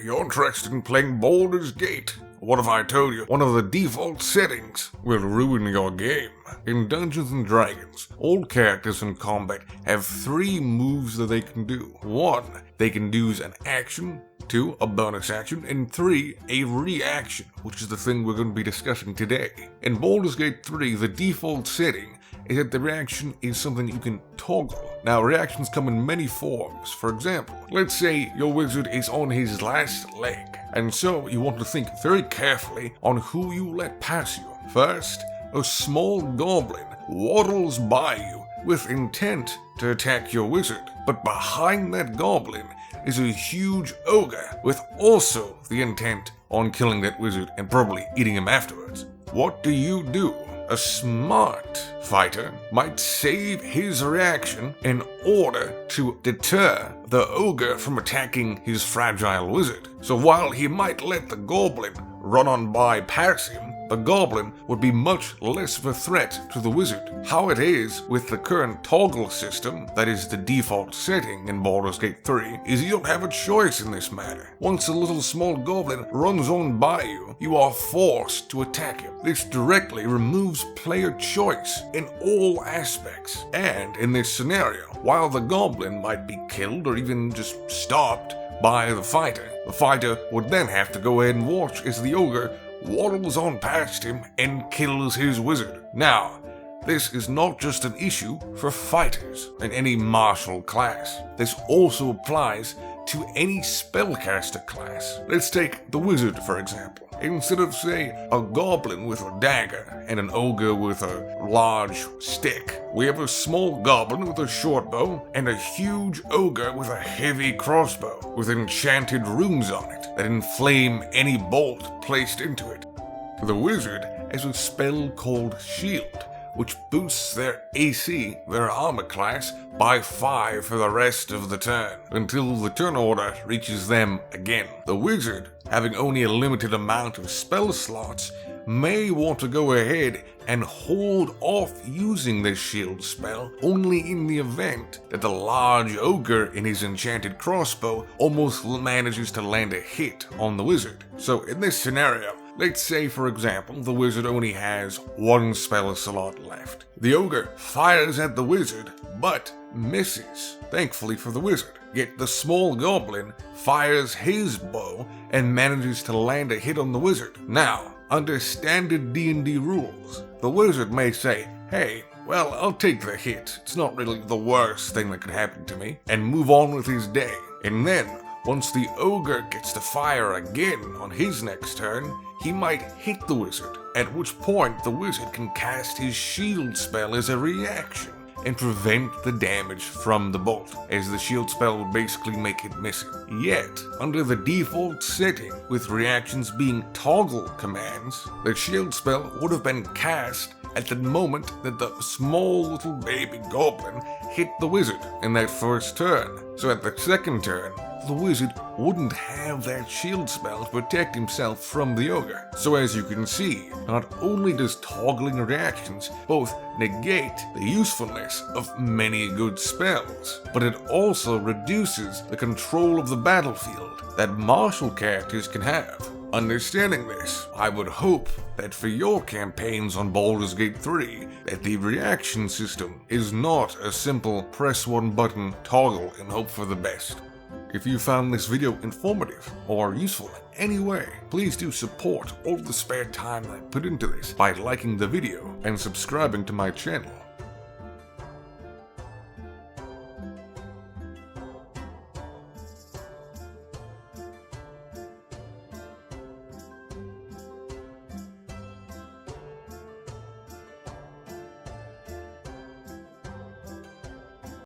you're interested in playing Baldurs Gate. What if I told you one of the default settings will ruin your game? In Dungeons & Dragons, all characters in combat have 3 moves that they can do. 1, they can use an action, 2, a bonus action, and 3, a reaction, which is the thing we're going to be discussing today. In Baldurs Gate 3, the default setting is that the reaction is something you can toggle. Now, reactions come in many forms. For example, let's say your wizard is on his last leg, and so you want to think very carefully on who you let pass you. First, a small goblin waddles by you with intent to attack your wizard, but behind that goblin is a huge ogre with also the intent on killing that wizard and probably eating him afterwards. What do? A smart fighter might save his reaction in order to deter the ogre from attacking his fragile wizard. So while he might let the goblin run on by past him, the goblin would be much less of a threat to the wizard. How it is with the current toggle system, that is the default setting in Baldurs Gate 3, is you don't have a choice in this matter. Once a little small goblin runs on by you, you are forced to attack him. This directly removes player choice in all aspects. And in this scenario, while the goblin might be killed or even just stopped by the fighter would then have to go ahead and watch as the ogre waddles on past him and kills his wizard. Now, this is not just an issue for fighters in any martial class. This also applies to any spellcaster class. Let's take the wizard, for example. Instead of, say, a goblin with a dagger and an ogre with a large stick, we have a small goblin with a short bow and a huge ogre with a heavy crossbow with enchanted runes on it that inflame any bolt placed into it. The wizard has a spell called Shield, which boosts their AC, their armor class, by 5 for the rest of the turn, until the turn order reaches them again. The wizard, having only a limited amount of spell slots, may want to go ahead and hold off using this shield spell only in the event that the large ogre in his enchanted crossbow almost manages to land a hit on the wizard. So in this scenario, let's say, for example, the wizard only has 1 spell slot left. The ogre fires at the wizard, but misses, thankfully for the wizard. Yet the small goblin fires his bow and manages to land a hit on the wizard. Now, under standard D&D rules, the wizard may say, hey, well, I'll take the hit, it's not really the worst thing that could happen to me, and move on with his day. And then, once the ogre gets to fire again on his next turn, he might hit the wizard, at which point the wizard can cast his shield spell as a reaction and prevent the damage from the bolt, as the shield spell would basically make it missing. Yet, under the default setting, with reactions being toggle commands, the shield spell would have been cast at the moment that the small little baby goblin hit the wizard in that first turn. So at the second turn, the wizard wouldn't have that shield spell to protect himself from the ogre. So as you can see, not only does toggling reactions both negate the usefulness of many good spells, but it also reduces the control of the battlefield that martial characters can have. Understanding this, I would hope that for your campaigns on Baldurs Gate 3, that the reaction system is not a simple press one button toggle and hope for the best. If you found this video informative or useful in any way, please do support all the spare time I put into this by liking the video and subscribing to my channel.